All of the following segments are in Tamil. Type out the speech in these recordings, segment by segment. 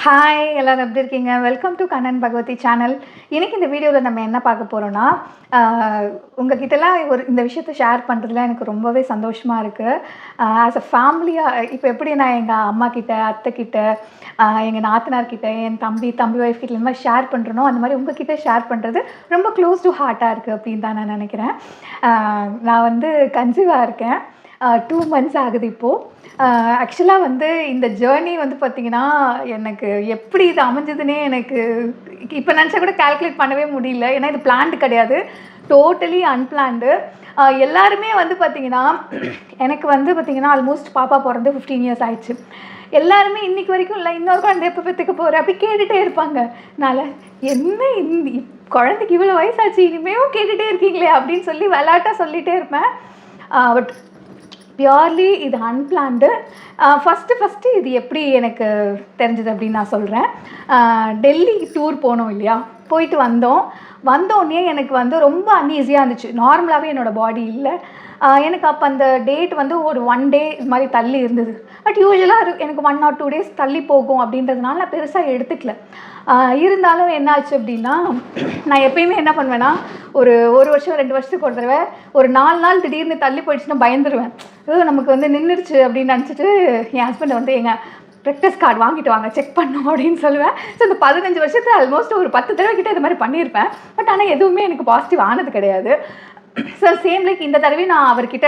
ஹாய் எல்லோரும் எப்படி இருக்கீங்க? Welcome to Kannan Bhagavathi channel. இன்றைக்கி இந்த வீடியோவில் நம்ம என்ன பார்க்க போகிறோன்னா, உங்ககிட்டலாம் இந்த விஷயத்தை ஷேர் பண்ணுறதுல எனக்கு ரொம்பவே சந்தோஷமாக இருக்குது. ஆஸ் அ ஃபேமிலியாக இப்போ எப்படி நான் எங்கள் அம்மாக்கிட்ட, அத்தைக்கிட்ட, எங்கள் நாத்தனார்கிட்ட, என் தம்பி ஒய்ஃப் கிட்ட இந்த மாதிரி ஷேர் பண்ணுறனோ, அந்த மாதிரி உங்ககிட்ட ஷேர் பண்ணுறது ரொம்ப க்ளோஸ் டு ஹார்ட்டாக இருக்குது அப்படின்னு தான் நான் நினைக்கிறேன். நான் வந்து கன்சீவாக இருக்கேன். 2 months ஆகுது இப்போது. ஆக்சுவலாக வந்து இந்த ஜேர்னி வந்து பார்த்திங்கன்னா, எனக்கு எப்படி இது அமைஞ்சதுன்னே எனக்கு இப்போ நினச்சா கூட கால்குலேட் பண்ணவே முடியல. ஏன்னா இது பிளான்டு கிடையாது, டோட்டலி அன்பிளான்டு. எல்லாருமே வந்து பார்த்திங்கன்னா, எனக்கு வந்து பார்த்திங்கன்னா ஆல்மோஸ்ட் பாப்பா பிறந்து 15 years ஆயிடுச்சு. எல்லாருமே இன்றைக்கி வரைக்கும் இல்லை இன்னொரு குழந்தை எப்போ பெற்றுக்க போகிற அப்படி கேட்டுகிட்டே இருப்பாங்க. அதனால் என்ன குழந்தைக்கு இவ்வளோ வயசாச்சு இனிமேவும் கேட்டுகிட்டே இருக்கீங்களே அப்படின்னு சொல்லி விளையாட்டாக சொல்லிகிட்டே இருப்பேன். பட் பியோர்லி இது அன்பிளான்டு. ஃபஸ்ட்டு இது எப்படி எனக்கு தெரிஞ்சது அப்படின்னு நான் சொல்கிறேன். டெல்லி டூர் போனோம் இல்லையா, போயிட்டு வந்தோடனே எனக்கு வந்து ரொம்ப அன்ஈஸியாக இருந்துச்சு. நார்மலாகவே என்னோடய பாடி இல்லை. எனக்கு அப்போ அந்த டேட் வந்து ஒரு 1 day இது மாதிரி தள்ளி இருந்தது. பட் யூஸ்வலாக எனக்கு 1 or 2 days தள்ளி போகும் அப்படின்றதுனால நான் பெருசாக எடுத்துக்கல. இருந்தாலும் என்ன ஆச்சு அப்படின்னா, நான் எப்பயுமே என்ன பண்ணுவேன்னா, ஒரு வருஷம் 2 வருஷத்துக்கு ஒரு தடவை ஒரு 4 நாள் திடீர்னு தள்ளி போயிடுச்சுன்னா பயந்துருவேன். நமக்கு வந்து நின்றுடுச்சு அப்படின்னு நினச்சிட்டு என் ஹஸ்பண்டை வந்து எங்கள் ப்ராக்டிஸ் கார்டு வாங்கிட்டு வாங்க செக் பண்ணோம் அப்படின்னு சொல்லுவேன். ஸோ இந்த 15 வருஷத்தில் ஆல்மோஸ்ட் ஒரு 10 தடவை கிட்டே இது மாதிரி பண்ணியிருப்பேன். பட் ஆனால் எதுவுமே எனக்கு பாசிட்டிவ் ஆனது கிடையாது. ஸோ சேம் லைக் இந்த தடவை நான் அவர்கிட்ட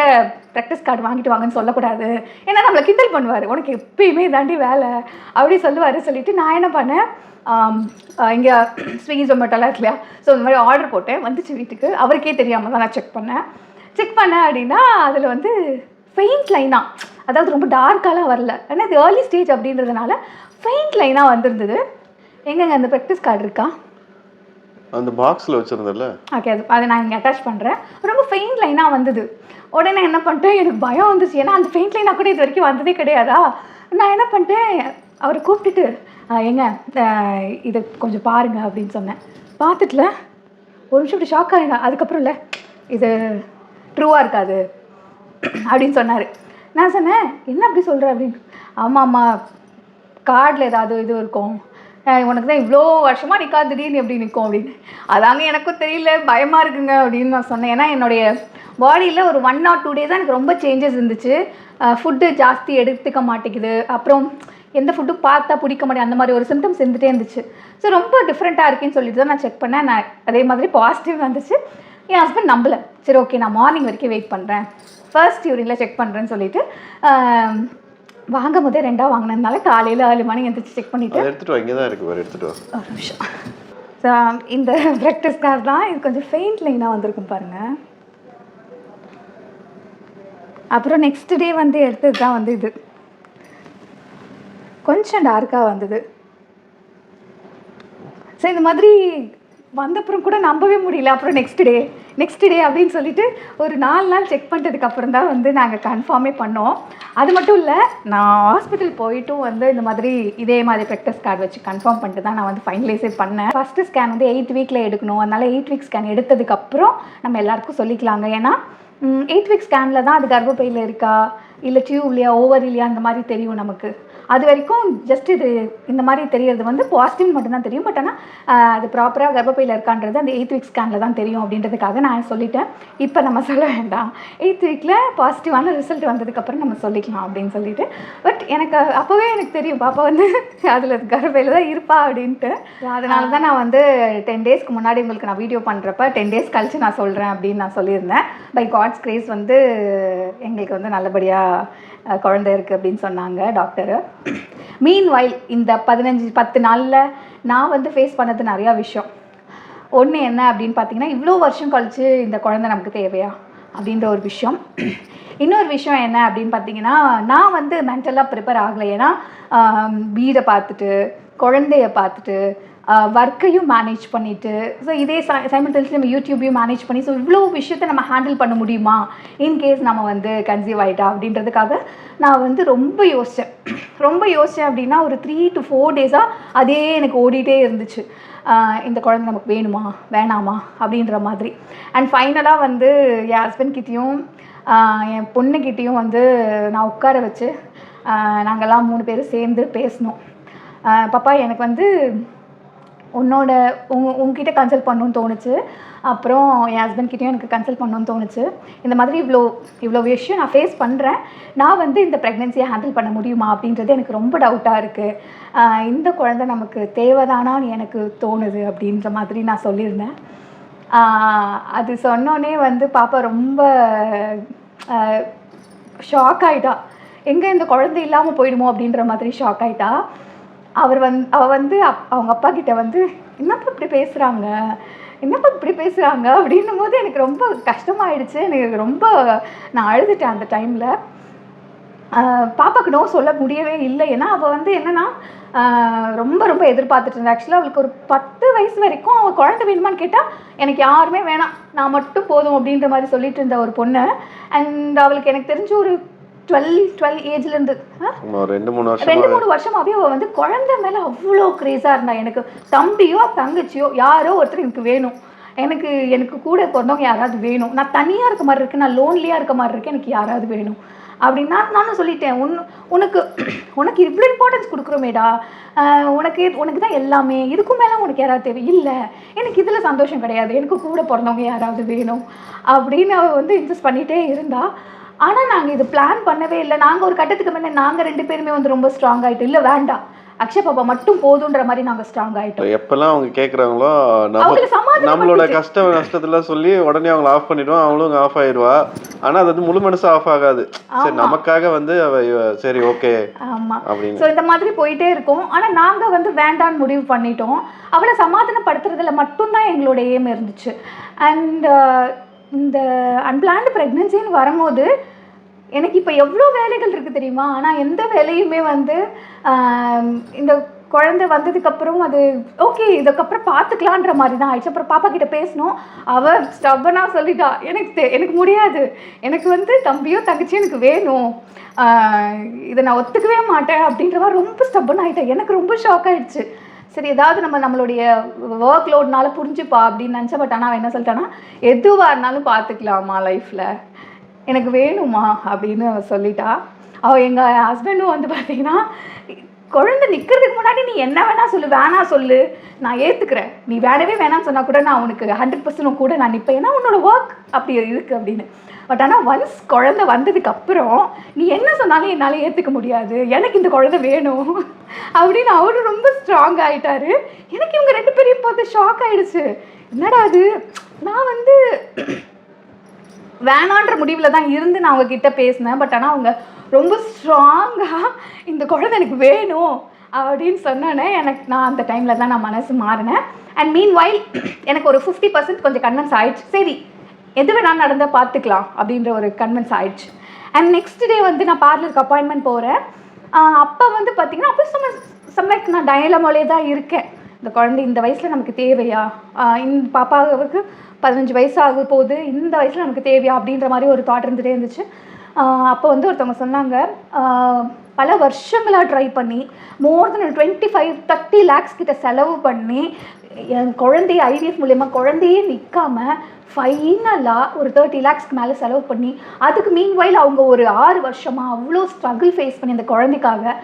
ப்ராக்டிஸ் கார்டு வாங்கிட்டு வாங்கன்னு சொல்லக்கூடாது, ஏன்னா நம்மளை கிண்டல் பண்ணுவார், உனக்கு எப்பயுமே தாண்டி வேலை அப்படி சொல்லிட்டு நான் என்ன பண்ணேன், இங்கே ஸ்விக்கி ஜொமேட்டோலாம் இருக்கு இல்லையா, ஸோ இந்த மாதிரி ஆர்டர் போட்டேன். வந்துச்சு வீட்டுக்கு. அவருக்கே தெரியாமல் தான் நான் செக் பண்ணேன் அப்படின்னா அதில் வந்து ஃபெயிண்ட் லைனாக, அதாவது ரொம்ப டார்க்காலாம் வரல, ஏன்னா இது ஏர்லி ஸ்டேஜ் அப்படின்றதுனால ஃபெயிண்ட் லைனாக வந்துருந்தது. எங்கெங்க அந்த ப்ராக்டிஸ் கார்டு இருக்கா? அந்த பாக்ஸில் வச்சுருந்தல. ஓகே, அதை நான் இங்கே அட்டாச் பண்ணுறேன். ரொம்ப ஃபெயிண்ட் லைனாக வந்தது. உடனே என்ன பண்ணிட்டேன், எனக்கு பயம் வந்துச்சு. ஏன்னா அந்த ஃபெயிண்ட் லைனாக கூட இது வரைக்கும் வந்ததே கிடையாதா. நான் என்ன பண்ணிட்டேன், அவரை கூப்பிட்டுட்டு ஏங்க இதை கொஞ்சம் பாருங்கள் அப்படின்னு சொன்னேன். பார்த்துட்டுல ஒரு நிமிஷம் இப்படி ஷாக் ஆகினா, அதுக்கப்புறம் இல்லை இது ட்ரூவாக இருக்காது அப்படின்னு சொன்னார். நான் சொன்னேன், என்ன அப்படி சொல்கிறேன் அப்படின்னு. ஆமாம்மா, கார்டில் ஏதாவது இது இருக்கும், உனக்கு தான் இவ்வளோ வருஷமாக நிற்காது, திடீர்னு எப்படி நிற்கும் அப்படின்னு. அதாங்க எனக்கும் தெரியல, பயமாக இருக்குங்க அப்படின்னு நான் சொன்னேன். ஏன்னா என்னுடைய பாடியில் ஒரு 1 or 2 days தான் எனக்கு ரொம்ப சேஞ்சஸ் இருந்துச்சு. ஃபுட்டு ஜாஸ்தி எடுத்துக்க மாட்டேங்குது, அப்புறம் எந்த ஃபுட்டும் பார்த்தா பிடிக்க மாட்டேன், அந்த மாதிரி ஒரு சிம்டம்ஸ் இருந்துகிட்டே இருந்துச்சு. ஸோ ரொம்ப டிஃப்ரெண்ட்டாக இருக்குன்னு சொல்லிட்டு தான் நான் செக் பண்ணேன். நான் அதே மாதிரி பாசிட்டிவ் வந்துச்சு. என் ஹஸ்பண்ட் நம்பலை. சரி ஓகே, நான் மார்னிங் வரைக்கும் வெயிட் பண்ணுறேன், ஃபர்ஸ்ட் யூரினில் செக் பண்ணுறேன்னு சொல்லிட்டு வாங்கும் போதே 2 வாங்கினதுனால காலையில் 7 மணி எழுந்திரிச்சு செக் பண்ணிவிட்டு எடுத்துகிட்டு இங்கே தான் இருக்குது, எடுத்துகிட்டு ஒரு நிமிஷம். ஸோ இந்த ப்ராக்டிஸ் கார்டு தான். இது கொஞ்சம் ஃபெயிண்ட் லைனாக வந்திருக்கும் பாருங்கள். அப்புறம் நெக்ஸ்ட் டே வந்து எடுத்தது தான் வந்து இது கொஞ்சம் டார்க்காக வந்தது. ஸோ இந்த மாதிரி வந்தப்புறம் கூட நம்பவே முடியல. அப்புறம் நெக்ஸ்ட் டே அப்படின்னு சொல்லிட்டு ஒரு 4 நாள் செக் பண்ணுறதுக்கப்புறம் தான் வந்து நாங்கள் கன்ஃபார்மே பண்ணோம். அது மட்டும் இல்லை, நான் ஹாஸ்பிட்டல் போயிட்டும் வந்து இந்த மாதிரி இதே மாதிரி ப்ராக்டிஸ் கார்டு வச்சு கன்ஃபார்ம் பண்ணிட்டு தான் நான் வந்து ஃபைனலைஸே பண்ணேன். ஃபஸ்ட்டு ஸ்கேன் வந்து 8 weekல எடுக்கணும். அதனால் 8 week ஸ்கேன் எடுத்ததுக்கப்புறம் நம்ம எல்லாருக்கும் சொல்லிக்கலாங்க. ஏன்னா 8 week ஸ்கேனில் தான் அது கர்ப்பப்பையில் இருக்கா இல்லை டியூப்லையா ஓவரிலையா அந்த மாதிரி தெரியும் நமக்கு. அது வரைக்கும் ஜஸ்ட் இது இந்த மாதிரி தெரியறது வந்து பாசிட்டிவ் மட்டும்தான் தெரியும். பட் ஆனால் அது ப்ராப்பராக கர்ப்பப்பையில் இருக்கான்றது அந்த 8 week ஸ்கேனில் தான் தெரியும் அப்படின்றதுக்காக நான் சொல்லிட்டேன். இப்போ நம்ம சொல்ல வேண்டாம், 8 weekல பாசிட்டிவான ரிசல்ட் வந்ததுக்கப்புறம் நம்ம சொல்லிக்கலாம் அப்படின்னு சொல்லிட்டு. பட் எனக்கு அப்போவே எனக்கு தெரியும் பாப்பா வந்து அதில் கர்ப்பப்பையில் தான் இருப்பா அப்படின்ட்டு. அதனால தான் நான் வந்து 10 daysக்கு முன்னாடி உங்களுக்கு நான் வீடியோ பண்ணுறப்ப 10 days கழித்து நான் சொல்கிறேன் அப்படின்னு நான் சொல்லியிருந்தேன். பை காட்ஸ் கிரேஸ் வந்து எங்களுக்கு வந்து நல்லபடியாக குழந்தை இருக்குது அப்படின்னு சொன்னாங்க டாக்டரு. மீன்வைல் இந்த 10 நாளில் நான் வந்து ஃபேஸ் பண்ணது நிறையா விஷயம். ஒன்று என்ன அப்படின்னு பார்த்தீங்கன்னா, இவ்வளோ வருஷம் கழித்து இந்த குழந்தை நமக்கு தேவையா அப்படின்ற ஒரு விஷயம். இன்னொரு விஷயம் என்ன அப்படின்னு பார்த்தீங்கன்னா, நான் வந்து மென்டலாக ப்ரிப்பேர் ஆகலை. ஏன்னா வீடை பார்த்துட்டு, குழந்தைய பார்த்துட்டு, ஒர்க்கையும் மேனேஜ் பண்ணிவிட்டு, ஸோ இதே சைமல்டேனியஸ்லி நம்ம யூடியூப்பையும் மேனேஜ் பண்ணி, ஸோ இவ்வளோ விஷயத்தை நம்ம ஹேண்டில் பண்ண முடியுமா இன்கேஸ் நம்ம வந்து கன்சீவ் ஆகிட்டா அப்படின்றதுக்காக நான் வந்து ரொம்ப யோசித்தேன் அப்படின்னா ஒரு 3 to 4 days-ஆக அதே எனக்கு ஓடிட்டே இருந்துச்சு. இந்த குழந்தை நமக்கு வேணுமா வேணாமா அப்படின்ற மாதிரி. அண்ட் ஃபைனலாக வந்து என் ஹஸ்பண்ட்கிட்டையும் என் பொண்ணுக்கிட்டேயும் வந்து நான் உட்கார வச்சு நாங்கள்லாம் 3 பேரும் சேர்ந்து பேசினோம். பாப்பா எனக்கு வந்து உங்ககிட்ட கன்சல்ட் பண்ணணும்னு தோணுச்சு. அப்புறம் என் ஹஸ்பண்ட்கிட்டையும் எனக்கு கன்சல்ட் பண்ணணும்னு தோணுச்சு. இந்த மாதிரி இவ்வளோ விஷயம் நான் ஃபேஸ் பண்ணுறேன். நான் வந்து இந்த ப்ரெக்னென்சியை ஹேண்டில் பண்ண முடியுமா அப்படின்றது எனக்கு ரொம்ப டவுட்டாக இருக்குது. இந்த குழந்தை நமக்கு தேவைதானான்னு எனக்கு தோணுது அப்படின்ற மாதிரி நான் சொல்லியிருந்தேன். அது சொன்னோன்னே வந்து பாப்பா ரொம்ப ஷாக் ஆகிட்டா. எங்கே இந்த குழந்தை இல்லாமல் போயிடுமோ அப்படின்ற மாதிரி ஷாக் ஆகிட்டா. அவள் வந்து அவங்க அப்பா கிட்ட வந்து என்னப்பா இப்படி பேசுகிறாங்க அப்படின்னும் போது எனக்கு ரொம்ப கஷ்டமாயிடுச்சு. எனக்கு ரொம்ப நான் அழுதுட்டேன் அந்த டைமில். பாப்பாவுக்கு நோ சொல்ல முடியவே இல்லை. ஏன்னா அவள் வந்து என்னென்னா ரொம்ப ரொம்ப எதிர்பார்த்துட்டு இருந்தா. ஆக்சுவலாக அவளுக்கு ஒரு 10 வயசு வரைக்கும் அவள் குழந்தை வேணுமான்னு கேட்டால் எனக்கு யாருமே வேணாம், நான் மட்டும் போதும் அப்படின்ற மாதிரி சொல்லிட்டு இருந்த ஒரு பொண்ணு. அண்ட் அவளுக்கு எனக்கு தெரிஞ்சு ஒரு 12 ஏஜ்லேருந்து 2-3 வருஷமாகவே அவள் வந்து குழந்தை மேலே அவ்வளோ க்ரேஸாக இருந்தா. எனக்கு தம்பியோ தங்கச்சியோ யாரோ ஒருத்தர் எனக்கு வேணும், எனக்கு கூட பிறந்தவங்க யாராவது வேணும், நான் தனியாக இருக்க மாதிரி இருக்கேன், நான் லோன்லியாக இருக்க மாதிரி இருக்கேன், எனக்கு யாராவது வேணும் அப்படின்னா நானும் சொல்லிட்டேன். உனக்கு இவ்வளோ இம்பார்ட்டன்ஸ் கொடுக்குறோமேடா, உனக்கு தான் எல்லாமே, இதுக்கும் மேலே உனக்கு யாராவது தேவை இல்லை, எனக்கு இதில் சந்தோஷம் கிடையாது, எனக்கு கூட பிறந்தவங்க யாராவது வேணும் அப்படின்னு அவள் வந்து இன்சிஸ்ட் பண்ணிகிட்டே இருந்தா. ஆனால் நாங்கள் இது பிளான் பண்ணவே இல்லை. நாங்கள் ஒரு கட்டத்துக்கு மேலே நாங்கள் 2 பேருமே வந்து ரொம்ப ஸ்ட்ராங் ஆகிட்டோம். இல்லை வேண்டாம், அக்ஷய் பாப்பா மட்டும் போதுன்ற மாதிரி நாங்கள் ஸ்ட்ராங் ஆகிட்டோம். எப்பெல்லாம் அவங்க கேட்குறாங்களோ நம்மளோட நஷ்டத்துல சொல்லி உடனே அவங்கள ஆஃப் பண்ணிடுவோம், அவங்களும் ஆஃப் ஆயிடுவா. ஆனால் அது வந்து முழு மனசு ஆஃப் ஆகாது. சரி, நமக்காக வந்து சரி ஓகே ஆமாம் அப்படின்னு. ஸோ இந்த மாதிரி போயிட்டே இருக்கும். ஆனால் நாங்கள் வந்து வேண்டான்னு முடிவு பண்ணிட்டோம். அவளை சமாதானப்படுத்துறதுல மட்டும்தான் எங்களோட எய்ம் இருந்துச்சு. அண்ட் இந்த அன்பிளான்டு ப்ரெக்னென்சின்னு வரும்போது எனக்கு இப்போ எவ்வளோ வேலைகள் இருக்குது தெரியுமா. ஆனால் எந்த வேலையுமே வந்து இந்த குழந்தை வந்ததுக்கப்புறம் அது ஓகே இதுக்கப்புறம் பார்த்துக்கலான்ற மாதிரி தான் ஆயிடுச்சு. அப்புறம் பாப்பா கிட்ட பேசணும், அவள் ஸ்டப்பனாக சொல்லிட்டா, எனக்கு முடியாது, எனக்கு வந்து தம்பியோ தங்கச்சியோ எனக்கு வேணும், இதை நான் ஒத்துக்கவே மாட்டேன் அப்படின்ற மாதிரி ரொம்ப ஸ்டப்பன் ஆகிட்டேன். எனக்கு ரொம்ப ஷாக் ஆகிடுச்சு. சரி, ஏதாவது நம்மளுடைய ஒர்க் லோட்னால புரிஞ்சுப்பா அப்படின்னு நினச்சா. பட் ஆனால் அவன் என்ன சொல்லிட்டான்னா, எதுவாக இருந்தாலும் பார்த்துக்கலாமா லைஃப்பில், எனக்கு வேணுமா அப்படின்னு சொல்லிட்டா. அவள் எங்கள் ஹஸ்பண்டும் வந்து பார்த்தீங்கன்னா, குழந்தை நிற்கிறதுக்கு முன்னாடி நீ என்ன வேணால் சொல்லு, வேணாம் சொல்லு, நான் ஏற்றுக்கிறேன், நீ வேணவே வேணான்னு சொன்னால் கூட நான் உனக்கு 100% கூட நான் நிற்பேன், ஏன்னா உன்னோட ஒர்க் அப்படி இருக்குது அப்படின்னு. பட் ஆனால் ஒன்ஸ் குழந்தை வந்ததுக்கப்புறம் நீ என்ன சொன்னாலும் என்னால் ஏற்றுக்க முடியாது, எனக்கு இந்த குழந்தை வேணும் அப்படின்னு அவரு ரொம்ப ஸ்ட்ராங் ஆகிட்டாரு. எனக்கு இவங்க 2 பேரையும் பார்த்து ஷாக் ஆகிடுச்சு. என்னடா அது, நான் வந்து வேணான்ற முடிவில் தான் இருந்து நான் அவங்கக்கிட்ட பேசினேன். பட் ஆனால் அவங்க ரொம்ப ஸ்ட்ராங்காக இந்த குழந்தை எனக்கு வேணும் அப்படின்னு சொன்னோன்னே நான் அந்த டைமில் தான் நான் மனசு மாறினேன். அண்ட் மீன் வைல் எனக்கு ஒரு 50% கொஞ்சம் கன்வின்ஸ் ஆகிடுச்சு. சரி, எது வேணாலும் நடந்தால் பார்த்துக்கலாம் அப்படின்ற ஒரு கன்வின்ஸ் ஆகிடுச்சு. அண்ட் நெக்ஸ்ட் டே வந்து நான் பார்லருக்கு அப்பாயின்மெண்ட் போகிறேன். அப்போ வந்து பார்த்திங்கன்னா அப்போ சம்லைக் நான் டயலமாலே தான் இருக்கேன். இந்த குழந்தை இந்த வயசில் நமக்கு தேவையா, இந்த பாப்பாவுக்கு 15 வயசு ஆக போகுது, இந்த வயசில் நமக்கு தேவையா அப்படின்ற மாதிரி ஒரு தாட் இருந்துகிட்டே இருந்துச்சு. அப்போ வந்து ஒருத்தவங்க சொன்னாங்க, பல வருஷங்களாக ட்ரை பண்ணி மோர் தென் 25-30 lakhs கிட்ட செலவு பண்ணி என் குழந்தைய ஐவிஎஃப் மூலயமா குழந்தையே நிற்காமல் ஃபைனலாக ஒரு 30 lakhsக்கு மேலே செலவு பண்ணி, அதுக்கு மீன்வைல் அவங்க ஒரு 6 வருஷமாக அவ்வளோ ஸ்ட்ரகிள் ஃபேஸ் பண்ணி அந்த குழந்தைக்காக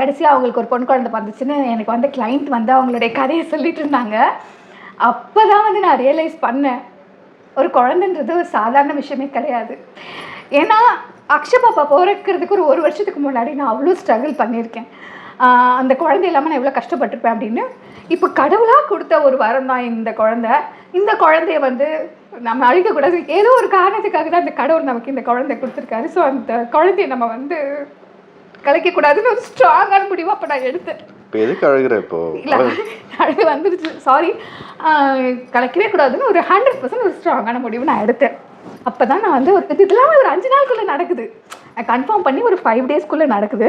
கடைசியாக அவங்களுக்கு ஒரு பொண்ணு குழந்தை பார்த்துச்சுன்னு எனக்கு வந்து கிளைண்ட் வந்து அவங்களுடைய கதையை சொல்லிட்டு இருந்தாங்க. அப்போ தான் வந்து நான் ரியலைஸ் பண்ணேன், ஒரு குழந்தைன்றது ஒரு சாதாரண விஷயமே கிடையாது. ஏன்னா அக்ஷய் பாப்பா பிறக்கிறதுக்கு ஒரு வருஷத்துக்கு முன்னாடி நான் அவ்வளோ ஸ்ட்ரகிள் பண்ணியிருக்கேன். அந்த குழந்தை இல்லாமல் நான் எவ்வளோ கஷ்டப்பட்டிருப்பேன் அப்படின்னு. இப்போ கடவுளாக கொடுத்த ஒரு வரம் தான் இந்த குழந்தைய வந்து நம்ம அழிக்கக்கூடாது, ஏதோ ஒரு காரணத்துக்காக தான் அந்த கடவுள் நமக்கு இந்த குழந்தை கொடுத்துருக்காரு. ஸோ அந்த குழந்தைய நம்ம வந்து கலைக்கக்கூடாதுன்னு ஒரு ஸ்ட்ராங்கான முடிவாக அப்போ நான் எடுத்தேன். இப்போ எதுக்கு அழுகிற? இப்போ இல்லை, அழுகு வந்துருச்சு, சாரி. கலைக்கவே கூடாதுன்னு ஒரு 100% ஒரு ஸ்ட்ராங்கான முடிவு நான் எடுத்தேன். அப்போ தான் நான் வந்து இதெல்லாம் ஒரு 5 நாளுக்குள்ளே நடக்குது, கன்ஃபார்ம் பண்ணி ஒரு 5 டேஸ்க்குள்ளே நடக்குது.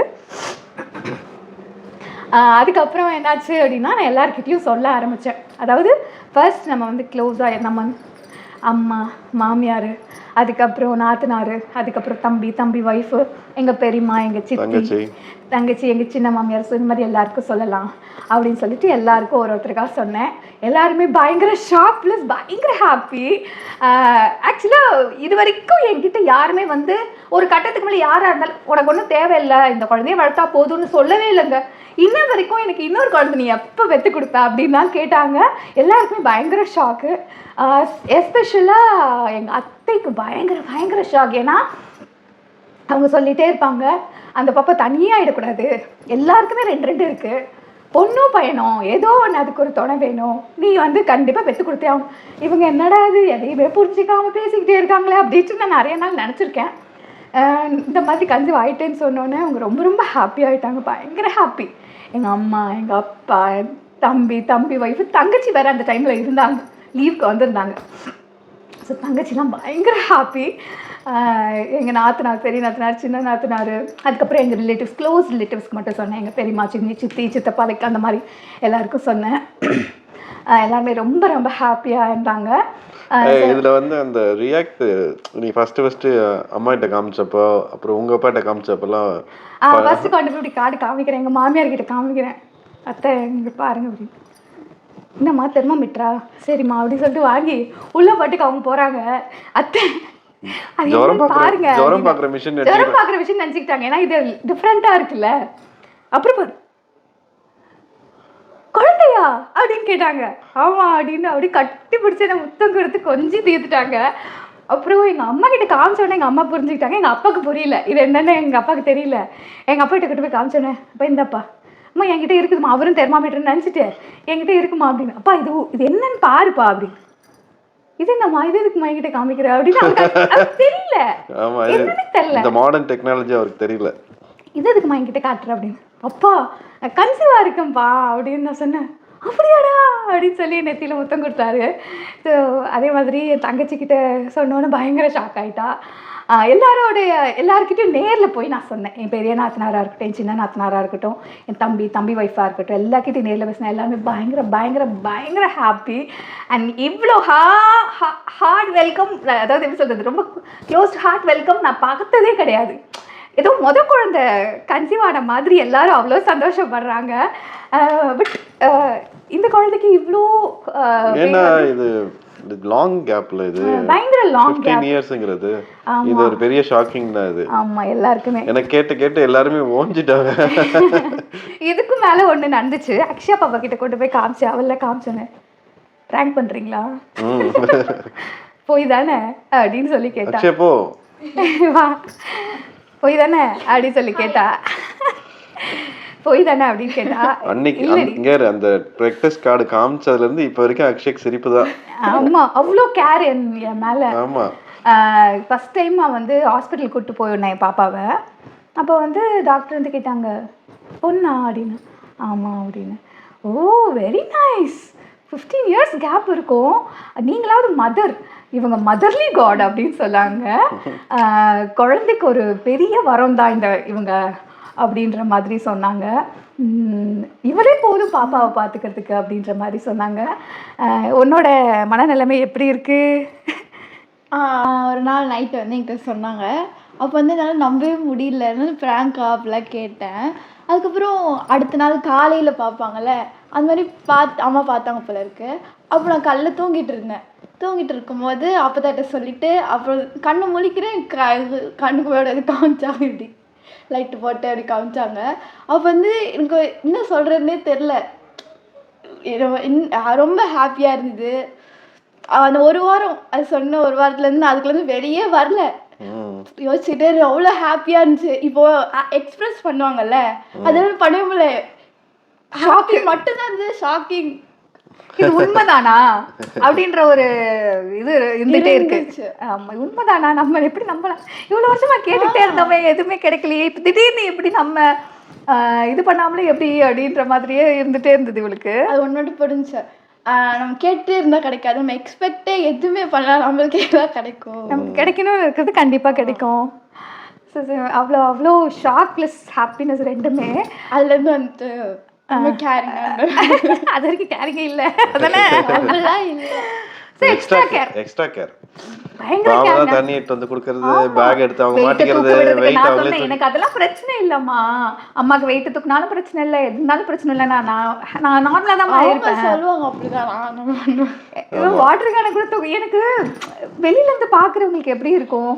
அதுக்கப்புறம் என்னாச்சு அப்படின்னா, நான் எல்லாருக்கிட்டையும் சொல்ல ஆரம்பித்தேன். அதாவது ஃபர்ஸ்ட் நம்ம வந்து க்ளோஸாக நம்ம அம்மா, மாமியார், அதுக்கப்புறம் நாத்தனார், அதுக்கப்புறம் தம்பி ஒய்ஃபு, எங்கள் பெரியம்மா, எங்கள் தங்கச்சி, எங்கள் சின்ன மாமியார், ஸோ இந்த மாதிரி எல்லாருக்கும் சொல்லலாம் அப்படின்னு சொல்லிட்டு எல்லாருக்கும் ஒருத்தருக்காக சொன்னேன். எல்லாருமே பயங்கர ஷாக் ப்ளஸ் பயங்கர ஹாப்பி. ஆக்சுவலாக இது வரைக்கும் என்கிட்ட யாருமே வந்து ஒரு கட்டத்துக்கு மேலே யாராக இருந்தாலும் உனக்கு ஒன்றும் தேவையில்லை, இந்த குழந்தைய வளர்த்தா போதும்னு சொல்லவே இல்லைங்க. இன்ன வரைக்கும் எனக்கு இன்னொரு குழந்தை நீ எப்போ பெற்று கொடுப்ப அப்படின்னு தான் கேட்டாங்க. எல்லாருக்குமே பயங்கர ஷாக்கு. எஸ்பெஷலாக எங்கள் அத்தைக்கு பயங்கர ஷாக். ஏன்னா அவங்க சொல்லிகிட்டே இருப்பாங்க, அந்த பாப்பா தனியாக ஆகிடக்கூடாது, எல்லாருக்குமே 2 இருக்குது, பொண்ணும் பையனும் ஏதோ ஒன்று, அதுக்கு ஒரு துணை வேணும், நீ வந்து கண்டிப்பாக பெற்று கொடுத்தே ஆகணும். இவங்க என்னடா அது எதையுமே புரிஞ்சிக்காமல் பேசிக்கிட்டே இருக்காங்களே அப்படின்ட்டு நான் நிறைய நாள் நினச்சிருக்கேன். இந்த மாதிரி கன்சீவ் ஆகிட்டேன்னு சொன்னோன்னே அவங்க ரொம்ப ஹாப்பி ஆகிட்டாங்க, பயங்கர ஹாப்பி. எங்கள் அம்மா, எங்கள் அப்பா, தம்பி ஒய்ஃபு, தங்கச்சி வேறு அந்த டைமில் இருந்தாங்க, லீவுக்கு வந்திருந்தாங்க. ஸோ தங்கச்சிலாம் பயங்கர ஹாப்பி. எங்கள் நாத்தனார், பெரிய நாத்தனார், சின்ன நாத்தனார், அதுக்கப்புறம் எங்கள் ரிலேட்டிவ்ஸ், க்ளோஸ் ரிலேட்டிவ்ஸ்க்கு மட்டும் சொன்னேன். எங்கள் பெரியம்மா, சித்தி, சித்தப்பாலைக்கு அந்த மாதிரி எல்லாருக்கும் சொன்னேன். எல்லாருமே ரொம்ப ஹாப்பியாக இருந்தாங்க. இதில் வந்து அந்த ரியாக்ட் நீ ஃபஸ்ட்டு அம்மாகிட்ட காமிச்சப்போ, அப்புறம் உங்கள் அப்பாட்ட காமிச்சப்பெல்லாம் ஃபஸ்ட்டு கொண்டு போய் இப்படி கார்டு காமிக்கிறேன், எங்கள் மாமியார்கிட்ட காமிக்கிறேன். அத்தை இங்கே பாருங்க அப்படின்னு. என்னம்மா தெர்மாமீட்டரா? சரிம்மா அப்படின்னு சொல்லிட்டு வாங்கி உள்ள பாட்டுக்கு அவங்க போறாங்க. அத்தை பாருங்க, ஜுரம் பார்க்குற மிஷின் நினச்சிக்கிட்டாங்க. ஏன்னா இது டிஃப்ரெண்ட்டாக இருக்குல்ல. அப்புறம் குழந்தையா அப்படின்னு கேட்டாங்க. ஆமாம் அப்படின்னு அப்படி கட்டி பிடிச்சி என்ன முத்தம் கொடுத்து கொஞ்சம் தீர்த்துட்டாங்க. அப்புறம் எங்கள் அம்மா கிட்ட காமிச்சோடனே எங்கள் அம்மா புரிஞ்சுக்கிட்டாங்க. எங்கள் அப்பாவுக்கு புரியல இது என்னென்னு, எங்கள் அப்பாவுக்கு தெரியல. எங்கள் அப்பா கிட்ட கிட்ட போய் காமிச்சோன்னே, அப்பா இந்தப்பா, அம்மா என்கிட்ட இருக்குதுமா, அவரும் தெர்மாமீட்டர்னு நினச்சிட்டு என்கிட்ட இருக்குமா அப்படின்னு. அப்பா இது என்னன்னு பாருப்பா அப்படின்னு. இது என்னம்மா, இது இருக்குமா என்கிட்ட காமிக்கிற அப்படின்னு தெரியல, என்னன்னு தெரியல, இந்த மாடர்ன் டெக்னாலஜி அவருக்கு தெரியல. இது எதுக்குமா என்கிட்ட காட்டுற அப்படின்னு. அப்பா கன்சீவா இருக்கேன்ப்பா அப்படின்னு நான் சொன்னேன். அப்படியாடா அப்படின்னு சொல்லி நெத்தியில் முத்தம் கொடுத்தாரு. ஸோ அதே மாதிரி என் தங்கச்சிக்கிட்ட சொன்னோன்னு பயங்கர ஷாக் ஆகிட்டா. எல்லாருக்கிட்டையும் நேரில் போய் நான் சொன்னேன். என் பெரிய நாத்தனாராக இருக்கட்டும், என் சின்ன நாத்தனாராக இருக்கட்டும், என் தம்பி ஒய்ஃபாக இருக்கட்டும், எல்லாருக்கிட்டையும் நேரில் பேசினேன். எல்லாருமே பயங்கர ஹாப்பி. அண்ட் இவ்வளோ ஹார்ட் வெல்கம், அதாவது எப்படி சொல்கிறது, ரொம்ப க்ளோஸ் ஹார்ட் வெல்கம் நான் பார்த்ததே கிடையாது. ஏதோ குழந்தை கன்சீவ் ஆன மாதிரி எல்லாரும் அவ்வளோ சந்தோஷப்படுறாங்க. பட் இந்த குழந்தைக்கு இவ்வளோ இது லாங் கேப்ல, இது பயங்கர லாங் கேப், 15 இயர்ஸ்ங்கிறது இது ஒரு பெரிய ஷாக்கிங் தான். இது ஆமா எல்லாருக்குமே, எனக்கு கேட்டு எல்லாருமே ஓஞ்சிட்டாங்க. இதுக்கு மேல ஒண்ணு நடந்துச்சு. அக்ஷயா பாப்பா கிட்ட கொண்டு போய் காமிச்சு, அவள காமிச்சோன்னே, பிராங்க் பண்றீங்களா போய் தானே அப்படின்னு சொல்லி கேட்டா. அக்ஷயா போ வா போய் தானே அப்படின்னு சொல்லி கேட்டா. போய் தானே அப்படின்னு கேட்டா. அன்னைக்கு அந்த பிராக்டிஸ் கார்டு காமிச்சதுல இருந்து இப்ப வரைக்கும் அக்ஷய்க்கு சிரிப்பு தான். ஆமா, அவ்வளோ கேர் என் மேல. ஆமா, ஃபர்ஸ்ட் டைம் வந்து ஹாஸ்பிட்டல் கூப்பிட்டு போயிருந்தேன் என் பாப்பாவை. அப்போ வந்து டாக்டர் வந்து கேட்டாங்க, பொண்ணா அப்படின்னு. ஆமாம் அப்படின்னு. ஓ வெரி நைஸ், 15 இயர்ஸ் கேப் இருக்கும், நீங்களாவது மதர், இவங்க மதர்லி காட் அப்படின்னு சொன்னாங்க. குழந்தைக்கு ஒரு பெரிய வரம் தான் இந்த இவங்க அப்படின்ற மாதிரி சொன்னாங்க. இவரே போதும் பாப்பாவை பார்த்துக்கிறதுக்கு அப்படின்ற மாதிரி சொன்னாங்க. உன்னோட மனநிலைமை எப்படி இருக்கு? ஒரு நாள் நைட்டு வந்து என்கிட்ட சொன்னாங்க. அப்போ வந்து என்னால் நம்பவே முடியல, ப்ராங்க்கா அப்படிலாம் கேட்டேன். அதுக்கப்புறம் அடுத்த நாள் காலையில் பார்ப்பாங்கள்ல, அந்த மாதிரி அம்மா பார்த்தாங்க போல இருக்கு. அப்போ நான் காலையில் தூங்கிட்டு இருக்கும்போது அப்போதாட்ட சொல்லிவிட்டு அப்புறம் கண்ணு முழிக்கிறேன், கண்ணுக்கு போய்ட்டு காமிச்சாங்க, இப்படி லைட்டு போட்டு அப்படி காமிச்சாங்க. அப்போ வந்து எனக்கு என்ன சொல்கிறதுனே தெரில, ரொம்ப ஹாப்பியாக இருந்தது. அந்த ஒரு வாரம், அது சொன்ன ஒரு வாரத்துலேருந்து நான் அதுக்குலேருந்து வெளியே வரல. யோசிச்சுட்டு அவ்வளோ ஹாப்பியாக இருந்துச்சு. இப்போ எக்ஸ்பிரஸ் பண்ணுவாங்கல்ல, அதெல்லாம் பண்ண முடியல, ஷாக்கிங் மட்டும்தான் இருந்தது. ஷாக்கிங், இது உண்மைதானா அப்படின்ற ஒரு இது இருந்துகிட்டே இருக்கு. ஆமாம், உண்மைதானா, நம்ம எப்படி நம்பலாம், இவ்வளோ வருஷமா கேட்டுகிட்டே இருந்தோமே எதுவுமே கிடைக்கலையே, இப்போ திடீர்னு எப்படி நம்ம இது பண்ணாமலே எப்படி அப்படின்ற மாதிரியே இருந்துகிட்டே இருந்தது இவளுக்கு. அது ஒன்று புரிஞ்சு, நம்ம கேட்டே இருந்தால் கிடைக்காது, நம்ம எக்ஸ்பெக்டே எதுவுமே பண்ணலாம், நம்மளுக்கு எதாவது கிடைக்கும், நமக்கு கிடைக்கணும்னு இருக்கிறது கண்டிப்பாக கிடைக்கும். அவ்வளோ ஷாக் ப்ளஸ் ஹாப்பினஸ் ரெண்டுமே. அதுலேருந்து வந்துட்டு கேரிங், அது வரைக்கும் கேரிங்கே இல்லை, அதெல்லாம் அதெல்லாம் இல்லை, எக்ஸ்ட்ரா கேர் பயங்கர அவங்க கேருங்க. தான் தண்ணி எடுத்து வந்து கொடுக்கறது, ஆமா. பேக் எடுத்து அவங்க வெயிட்ட மாட்டிக்கிறது, தூக்க விடுறதுக்கு வெயிட் நான் அவங்களே சொன்னேன், எனக்கு அதெல்லாம் பிரச்சனை இல்லம்மா. அம்மாக்கு வெயிட் தூக்குனாலும் பிரச்சனை இல்ல, எது இருந்தாலும் பிரச்சனை இல்ல. நான் நார்மலா தான் அவங்க இருப்பேன். சொல்லுவாங்க அப்படிதான், நானும் பண்ணுவேன். வாட்டர் கேனை கூட தூக்கு. எனக்கு வெளியில இருந்து பாக்குறவங்களுக்கு எப்படி இருக்கும்,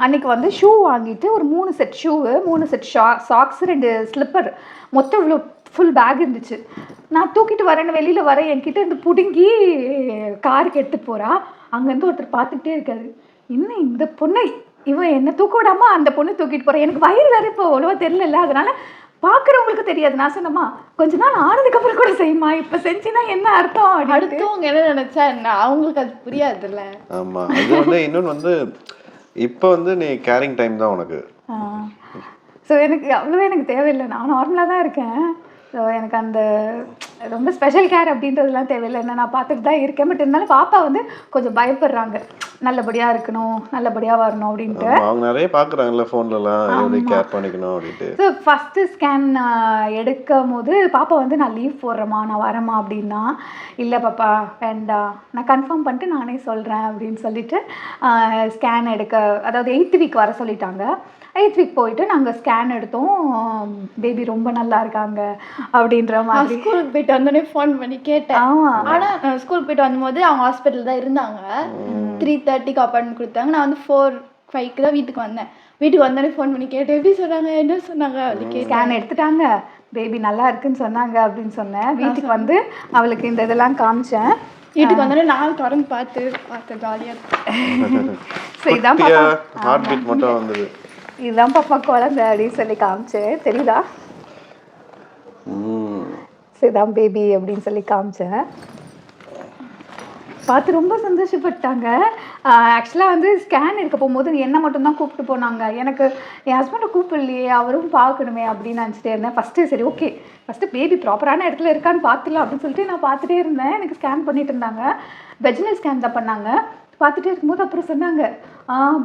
அன்னைக்கு வந்து ஷூ வாங்கிட்டு ஒரு 3 செட் ஷூவு, 3 செட் சாக்ஸ், 2 ஸ்லிப்பர், மொத்தம் இவ்வளோ ஃபுல் பேக் இருந்துச்சு. நான் தூக்கிட்டு வரேன்னு வெளியில வரேன், என்கிட்ட இருந்து புடுங்கி காருக்கு எடுத்துட்டு போறா. அங்கேருந்து ஒருத்தர் பார்த்துக்கிட்டே இருக்காரு, என்ன இந்த பொண்ணை இவன் என்ன தூக்க விடாம அந்த பொண்ணு தூக்கிட்டு போறேன். எனக்கு வயிறு வேற இப்போ அவ்வளோவா தெரியல, அதனால பார்க்குறவங்களுக்கு தெரியாது. நான் சொன்னம்மா கொஞ்ச நாள் ஆனதுக்கு அப்புறம் கூட செய்யுமா, இப்போ செஞ்சுன்னா என்ன அர்த்தம் அப்படின்னு. அடுத்தவங்க என்ன நினைச்சா என்ன, அவங்களுக்கு அது புரியாதுல்ல. ஆமா. அது வந்து இன்னொன்று வந்து இப்போ வந்து நீ கேரிங் டைம் தான் உனக்கு. ஸோ எனக்கு அவ்வளோவே எனக்கு தேவையில்லை, நான் நார்மலாக தான் இருக்கேன். ஸோ எனக்கு அந்த ரொம்ப ஸ்பெஷல் கேர் அப்படின்றதுலாம் தேவையில்லை, என்ன நான் பார்த்துட்டு தான் இருக்கேன். பட் இருந்தாலும் பாப்பா வந்து கொஞ்சம் பயப்படுறாங்க, நல்லபடியாக இருக்கணும், நல்லபடியாக வரணும் அப்படின்ட்டு. அவங்க நிறைய பார்க்குறாங்கல்ல ஃபோன்லலாம், எப்படி கேர் பண்ணிக்கணும் அப்படின்ட்டு. ஸோ ஃபஸ்ட்டு ஸ்கேன் எடுக்கும் போது பாப்பா வந்து நான் லீவ் போடுறேம்மா, நான் வரேம்மா அப்படின்னா, இல்லை பாப்பா வேண்டாம், நான் கன்ஃபார்ம் பண்ணிட்டு நானே சொல்கிறேன் அப்படின்னு சொல்லிட்டு ஸ்கேன் எடுக்க, அதாவது 8th வீக் வர சொல்லிட்டாங்க. 8th வீக் போயிட்டு நாங்கள் ஸ்கேன் எடுத்தோம். பேபி ரொம்ப நல்லா இருக்காங்க அப்படின்ற மாதிரி. ஸ்கூலுக்கு போயிட்டு வந்தோடனே ஃபோன் பண்ணி கேட்டேன். ஆமாம். ஆனால் ஸ்கூலுக்கு போயிட்டு வரும்போது அவங்க ஹாஸ்பிட்டல் தான் இருந்தாங்க. 3:30க்கு அப்பாயின்மெண்ட் கொடுத்தாங்க. நான் வந்து 4-5க்கு தான் வீட்டுக்கு வந்தேன். வீட்டுக்கு வந்தோடனே ஃபோன் பண்ணி கேட்டேன், எப்படி சொன்னாங்க, என்ன சொன்னாங்க அப்படி ஸ்கேன் எடுத்துட்டாங்க, பேபி நல்லா இருக்குன்னு சொன்னாங்க அப்படின்னு சொன்னேன். வீட்டுக்கு வந்து அவளுக்கு இந்த இதெல்லாம் காமிச்சேன். வீட்டுக்கு வந்தோடனே நான் தொடர்ந்து பார்த்து ஜாலியாக இருக்கும். ஸோ இதான் பாப்பா, ஹார்ட் பீட் மட்டும் வந்தது. இதுதான் பாப்பா குழந்தை அப்படின்னு சொல்லி காமிச்சேன், தெரியுதா? ஸோ இதான் பேபி அப்படின்னு சொல்லி காமிச்சேன். பார்த்து ரொம்ப சந்தோஷப்பட்டாங்க. ஆக்சுவலாக வந்து ஸ்கேன் எடுக்க போகும்போது என்னை மட்டும்தான் கூப்பிட்டு போனாங்க. எனக்கு என் ஹஸ்பண்டை கூப்பிடலையே, அவரும் பார்க்கணுமே அப்படின்னு நினச்சிட்டே இருந்தேன். ஃபஸ்ட்டு சரி ஓகே, ஃபஸ்ட்டு பேபி ப்ராப்பரான இடத்துல இருக்கான்னு பார்த்துலாம் அப்படின்னு சொல்லிட்டு நான் பார்த்துட்டே இருந்தேன். எனக்கு ஸ்கேன் பண்ணிட்டு இருந்தாங்க, வெஜினல் ஸ்கேன் தான் பண்ணாங்க. பார்த்துட்டே இருக்கும்போது அப்புறம் சொன்னாங்க,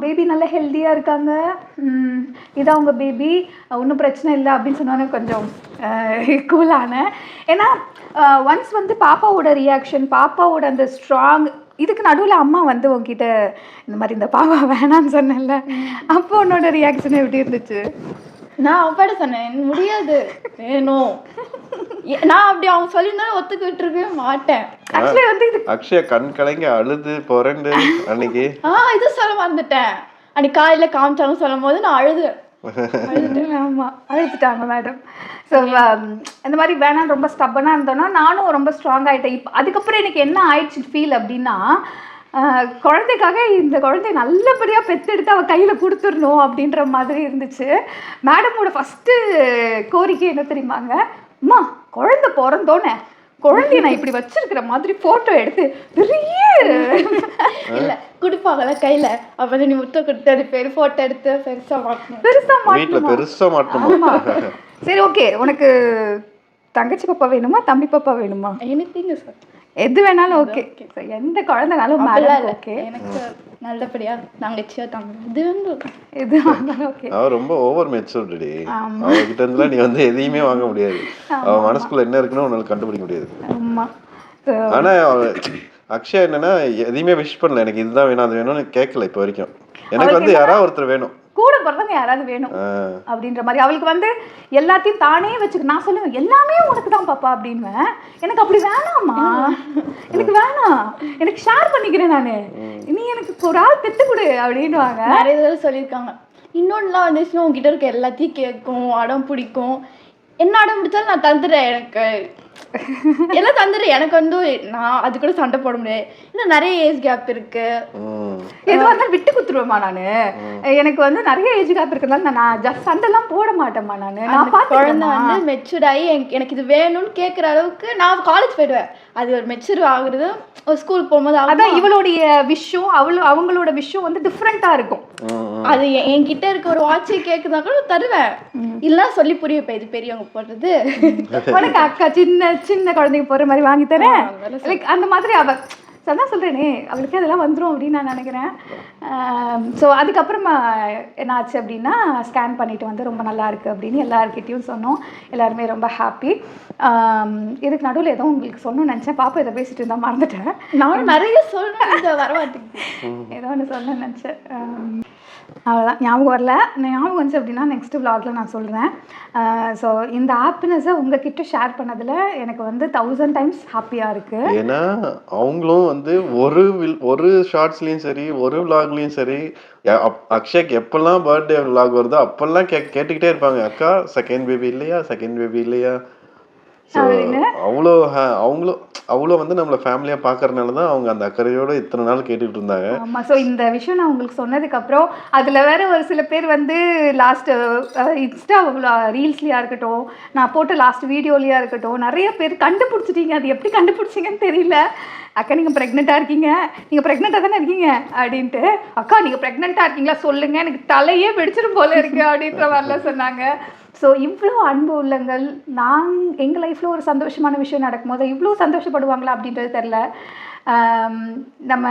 பேபி நல்லா ஹெல்த்தியாக இருக்காங்க, இதான் உங்கள் பேபி, ஒன்றும் பிரச்சனை இல்லை அப்படின்னு சொன்னோன்னே கொஞ்சம் கூலான. ஏன்னா ஒன்ஸ் வந்து பாப்பாவோட ரியாக்ஷன், பாப்பாவோட அந்த ஸ்ட்ராங், இதுக்கு நடுவில் அம்மா வந்து உங்ககிட்ட இந்த மாதிரி இந்த பாப்பா வேணான்னு சொன்னேன்ல, அப்போ உன்னோட ரியாக்ஷன் எப்படி இருந்துச்சு? நான் அப்பாட்ட சொன்னேன், முடியாது வேணும். நான் அப்படி அவங்க சொல்லியிருந்தாலும் ஒத்துக்கிட்டு மாட்டேன். ஆக்சுவலி வந்து இது அக்ஷயா கண் கலங்கி அழுது புரண்டு அன்னைக்கு. இது சொல்ல மறந்துட்டேன். அன்னைக்கு காலையில் காமிச்சாங்க சொல்லும் போது நான் அழுதுட்டேன். ஆமாம், அழுதுட்டாங்க மேடம். ஸோ இந்த மாதிரி வேணாம் ரொம்ப ஸ்டப்பனாக இருந்தோன்னா நானும் ரொம்ப ஸ்ட்ராங் ஆகிட்டேன். இப்போ அதுக்கப்புறம் எனக்கு என்ன ஆயிடுச்சு ஃபீல் அப்படின்னா, குழந்தைக்காக இந்த குழந்தைய நல்லபடியாக பெற்றெடுத்து அவள் கையில் கொடுத்துடணும் அப்படின்ற மாதிரி இருந்துச்சு. மேடமோட ஃபஸ்ட்டு கோரிக்கை என்ன தெரியுமாங்க, அம்மா குழந்தை பிறந்தோன்னே குழந்தைய நான் இப்படி வச்சிருக்கிற மாதிரி ஃபோட்டோ எடுத்து பெரிய இல்லை கொடுப்பாங்கல்ல கையில், அப்போ வந்து நீ முட்டை கொடுத்து அது பேர் ஃபோட்டோ எடுத்து பெருசாக மாட்டணும், வீட்டில் பெருசாக மாட்டணும். சரி ஓகே, உனக்கு தங்கச்சி பாப்பா வேணுமா தம்பி பாப்பா வேணுமா? எனக்குங்க சார் எது வேணாலும் ஓகே, எந்த குழந்தைனாலும் மேடம் ஓகே. எனக்கு நல்லபடியா தங்கச்சியா தம்பி இது வந்து எது வாங்கினாலும் ஓகே. அவ ரொம்ப ஓவர் மெச்சூர்டி, அவகிட்ட இருந்துலாம் நீ வந்து எதையுமே வாங்க முடியாது. அவ மனசுக்குள்ள என்ன இருக்குன்னு உன்னால கண்டுபிடிக்க முடியாது. ஆமா. ஆனா அக்ஷயா என்னன்னா எதையுமே விஷ் பண்ணல, எனக்கு இதுதான் வேணும் அது வேணும்னு கேட்கல இப்போ வரைக்கும். எனக்கு வந்து யாராவது ஒருத்தர் வேணும், கூட பிறந்தவங்க யாராவது வேணும் அப்படின்ற மாதிரி. அவளுக்கு வந்து எல்லாத்தையும் தானே வச்சுக்க. நான் சொல்லுவேன் எல்லாமே உனக்கு தான் பாப்பா அப்படின்வேன். எனக்கு அப்படி வேணாமா, எனக்கு வேணாம், எனக்கு ஷேர் பண்ணிக்கிறேன் நானு, நீ எனக்கு ஒரு ஆள் பெத்து கொடு அப்படின்வாங்க. நிறைய தடவை சொல்லியிருக்காங்க. இன்னொன்னுலாம் வந்துச்சுன்னா உங்ககிட்ட இருக்க எல்லாத்தையும் கேட்கும், அடம் பிடிக்கும். என்ன அடம் பிடிச்சாலும் நான் தந்துடுறேன், எனக்கு எல்லாம் தந்துடுறேன். எனக்கு வந்து நான் அது கூட சண்டை போட முடியாது, இன்னும் நிறைய ஏஜ் கேப் இருக்கு, எதுவாக இருந்தாலும் விட்டு குத்துருவேம்மா நான். எனக்கு வந்து நிறைய ஏஜ் கேப் இருக்கிறதால நான் ஜஸ்ட் சண்டைலாம் போட மாட்டேம்மா. நான் குழந்தை வந்து மெச்சூர்ட் ஆகி எனக்கு இது வேணும்னு கேட்குற அளவுக்கு நான் காலேஜ் போயிடுவேன். அது ஒரு மெச்சூர் ஆகுறது ஒரு ஸ்கூல் போகும்போது. அதான் இவளுடைய விஷயம் அவங்களோட விஷயம் வந்து டிஃப்ரெண்ட்டாக இருக்கும். அது என்கிட்ட இருக்க ஒரு வாட்சை கேட்குறதா கூட தருவேன், இல்லைன்னா சொல்லி புரிய வைப்பேன், இது பெரியவங்க போடுறது, உனக்கு அக்கா சின்ன சின்ன குழந்தைங்க போடுற மாதிரி வாங்கி தரேன் லைக் அந்த மாதிரி அவ. ஸோ அதான் சொல்கிறேனே அவளுக்கே அதெல்லாம் வந்துடும் அப்படின்னு நான் நினைக்கிறேன். ஸோ அதுக்கப்புறமா என்னாச்சு அப்படின்னா ஸ்கேன் பண்ணிவிட்டு வந்து ரொம்ப நல்லா இருக்குது அப்படின்னு எல்லாருக்கிட்டையும் சொன்னோம். எல்லாருமே ரொம்ப ஹாப்பி. இதுக்கு நடுவில் ஏதோ உங்களுக்கு சொல்லணும்னு நினச்சேன். பாப்பா இதை பேசிட்டு இருந்தால் மறந்துட்டேன். நானும் நிறைய சொல்லணும் வரமாட்டேங்குது. ஏதோ ஒன்று சொல்லணும்னு நினச்சேன். அவ்வளோதான், ஞாபகம் வரல. ஞாபகம் வந்துச்சு அப்படின்னா நெக்ஸ்ட்டு vlogல நான் சொல்கிறேன். ஸோ இந்த ஹாப்பினஸை உங்ககிட்ட ஷேர் பண்ணதில் எனக்கு வந்து 1000 டைம்ஸ் ஹாப்பியாக இருக்குது. ஏன்னா அவங்களும் வந்து ஒரு ஷார்ட்ஸ்லேயும் சரி ஒரு விலாக்லேயும் சரி அக்ஷய்க்கு எப்பெல்லாம் பர்த்டே விலாக் வருதோ அப்பெல்லாம் கேட்டுக்கிட்டே இருப்பாங்க, அக்கா செகண்ட் பேபி இல்லையா. ஸோ அவ்வளோ வந்து நம்மளை ஃபேமிலியாக பார்க்கறதுனால தான் அவங்க அந்த அக்கறையோடு இத்தனை நாள் கேட்டுக்கிட்டு இருந்தாங்க. ஆமாம். ஸோ இந்த விஷயம் நான் உங்களுக்கு சொன்னதுக்கப்புறம் அதில் வேறு ஒரு சில பேர் வந்து லாஸ்ட்டு இன்ஸ்டா ரீல்ஸ்லையாக இருக்கட்டும், நான் போட்ட லாஸ்ட் வீடியோலையாக இருக்கட்டும், நிறைய பேர் கண்டுபிடிச்சிட்டீங்க. அது எப்படி கண்டுபிடிச்சிங்கன்னு தெரியல. அக்கா நீங்கள் ப்ரெக்னெண்ட்டாக இருக்கீங்க, நீங்கள் ப்ரெக்னெண்ட்டாக தானே இருக்கீங்க அப்படின்ட்டு. அக்கா நீங்கள் ப்ரெக்னெண்ட்டாக இருக்கீங்களா சொல்லுங்கள், எனக்கு தலையே வெடிச்சிடும் போல இருக்கு அப்படின்ற மாதிரிலாம் சொன்னாங்க. ஸோ இவ்வளோ அன்பு உள்ளங்கள் எங்கள் லைஃப்பில் ஒரு சந்தோஷமான விஷயம் நடக்கும்போது இவ்வளோ சந்தோஷப்படுவாங்களா அப்படின்றது தெரில. நம்ம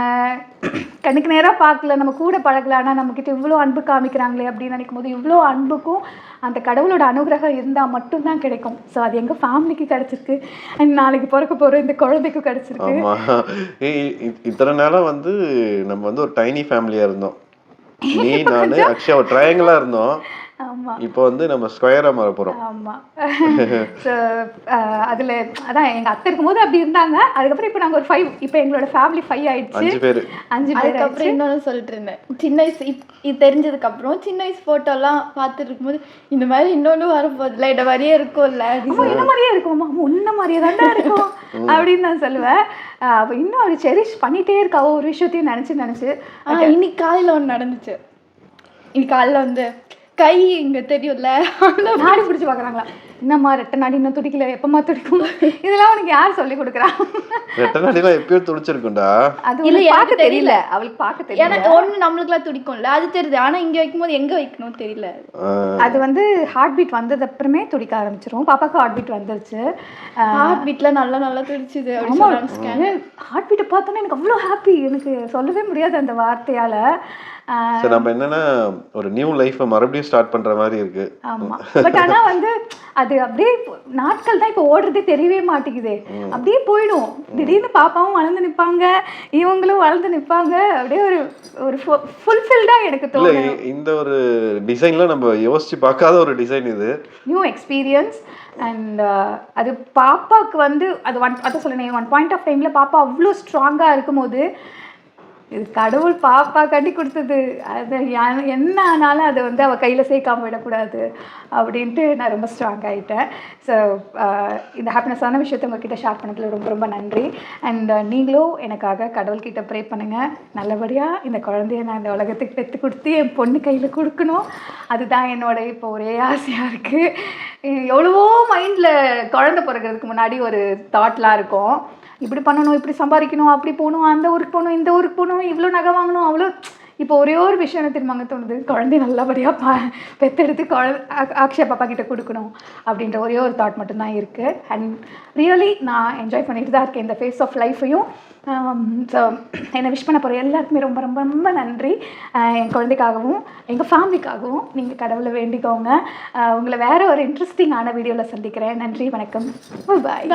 கண்ணுக்கு நேராக பார்க்கல, நம்ம கூட பழகல, ஆனால் நம்மக்கிட்ட இவ்வளோ அன்பு காமிக்கிறாங்களே அப்படின்னு நினைக்கும் போது இவ்வளோ அன்புக்கும் அந்த கடவுளோட அனுகிரகம் இருந்தால் மட்டும்தான் கிடைக்கும். ஸோ அது எங்கள் ஃபேமிலிக்கு கிடச்சிருக்கு, அண்ட் நாளைக்கு பிறக்க போகிற இந்த குழந்தைக்கும் கிடச்சிருக்கு. ஆமாம், இத்தனை நாளாக வந்து நம்ம வந்து ஒரு டைனி ஃபேமிலியாக இருந்தோம். நீ நான் அக்ஷயா ஒரு ட்ரையாங்கிளாக இருந்தோம். ஆமாம், இப்போ வந்து நம்ம ஸ்கொயராக மாற போகிறோம். ஆமாம். ஸோ அதில் அதான் எங்கள் அத்தை இருக்கும்போது அப்படி இருந்தாங்க. அதுக்கப்புறம் இப்போ நாங்கள் ஒரு 5, இப்போ எங்களோட ஃபேமிலி 5 ஆயிடுச்சு. 5 பேர். அதுக்கப்புறம் இன்னொன்று சொல்லிட்டு இருந்தேன், சின்ன வயசு இது தெரிஞ்சதுக்கப்புறம் சின்ன வயசு ஃபோட்டோலாம் பார்த்துட்டு இருக்கும்போது இந்த மாதிரி இன்னொன்று வரப்போதில்ல, இந்த மாதிரியே இருக்கும்ல, இந்த மாதிரியே இருக்கும், உன்ன மாதிரியே தாண்டா இருக்கும் அப்படின்னு நான் சொல்லுவேன். அப்போ இன்னும் அவர் செரிஷ் பண்ணிகிட்டே இருக்கா ஒரு விஷயத்தையும் நினச்சி. இன்னைக்கு காலையில் ஒன்று நடந்துச்சு. இன்னைக்கு காலையில் வந்து கை இங்கே தெரியும்ல, நாடி பிடிச்சி பார்க்குறாங்களா, என்னம்மா ரெட்டை நாடி இன்னும் துடிக்கல, எப்பமா துடிக்கும், இதெல்லாம் உனக்கு யார் சொல்லி கொடுக்குறா? ரெட்டை நாடிலாம் எப்பயோ துடிச்சிருக்குண்டா. அது இல்லை பார்க்க தெரியல, அவளுக்கு பார்க்க தெரியல. ஏன்னா ஒன்று நம்மளுக்குலாம் துடிக்கும்ல, அது தெரியுது. ஆனால் இங்கே வைக்கும்போது எங்கே வைக்கணும் தெரியல. அது வந்து ஹார்ட் பீட் வந்தது அப்புறமே துடிக்க ஆரம்பிச்சிரும். பாப்பாவுக்கு ஹார்ட் பீட் வந்துருச்சு. ஹார்ட் பீட்டில் நல்லா துடிச்சுது. ஹார்ட் பீட்டை பார்த்தோன்னே எனக்கு அவ்வளோ ஹாப்பி, எனக்கு சொல்லவே முடியாது அந்த வார்த்தையால். சரி, நம்ம என்னன்னா ஒரு நியூ லைஃப்பை மறுபடியும் ஸ்டார்ட் பண்ற மாதிரி இருக்கு. ஆமாம், பட் ஆனால் வந்து அது அப்படியே நாட்கள் தான் இப்போ ஓடுறதே தெரியவே மாட்டேங்குது. அப்படியே போயிடும். திடீர்னு பாப்பாவும் வளர்ந்து நிற்பாங்க, இவங்களும் வளர்ந்து நிற்பாங்க. அப்படியே ஒரு ஃபுல்ஃபில்டாக எனக்கு தோணும். இந்த ஒரு டிசைன்லாம் நம்ம யோசிச்சு பார்க்காத ஒரு டிசைன் இது. New experience. அண்ட் அது பாப்பாவுக்கு வந்து அதை சொல்லுனேன், ஒன் பாயிண்ட் ஆஃப் டைமில் பாப்பா அவ்வளோ ஸ்ட்ராங்காக இருக்கும்போது இது கடவுள் பாப்பா கட்டி கொடுத்தது, அது என்ன ஆனாலும் அதை வந்து அவள் கையில் சேர்க்காம விடக்கூடாது அப்படின்ட்டு நான் ரொம்ப ஸ்ட்ராங் ஆகிட்டேன். ஸோ இந்த ஹாப்பினஸான விஷயத்தை உங்ககிட்ட ஷேர் பண்ணதில் ரொம்ப ரொம்ப நன்றி. அண்ட் நீங்களும் எனக்காக கடவுள்கிட்ட ப்ரே பண்ணுங்கள், நல்லபடியாக இந்த குழந்தைய நான் இந்த உலகத்துக்கு பெற்று கொடுத்து என் பொண்ணு கையில் கொடுக்கணும். அதுதான் என்னோட இப்போ ஒரே ஆசையாக இருக்குது. எவ்வளவோ மைண்டில் குழந்தை பிறக்கிறதுக்கு முன்னாடி ஒரு தாட்லாம் இருக்கும், இப்படி பண்ணணும், இப்படி சம்பாதிக்கணும், அப்படி போகணும், அந்த ஊருக்கு போகணும், இந்த ஊருக்கு போகணும், இவ்வளோ நகை வாங்கணும், அவ்வளோ. இப்போ ஒரே ஒரு விஷயம் என்ன திரும்ப தோணுது, குழந்தைய நல்லபடியாக பெற்றெடுத்து அக்ஷயா பாப்பா கிட்ட கொடுக்கணும் அப்படின்ற ஒரே ஒரு தாட் மட்டும்தான் இருக்குது. அண்ட் ரியலி நான் என்ஜாய் பண்ணிட்டு தான் இருக்கேன் இந்த ஃபேஸ் ஆஃப் லைஃப்பையும். ஸோ என்னை விஷ் பண்ண போகிற எல்லாருக்குமே ரொம்ப ரொம்ப ரொம்ப நன்றி. என் குழந்தைக்காகவும் எங்கள் ஃபேமிலிக்காகவும் நீங்கள் கடவுளை வேண்டிக்கோங்க. உங்களை வேறு ஒரு இன்ட்ரெஸ்டிங்கான வீடியோவில் சந்திக்கிறேன். நன்றி, வணக்கம், பாய்.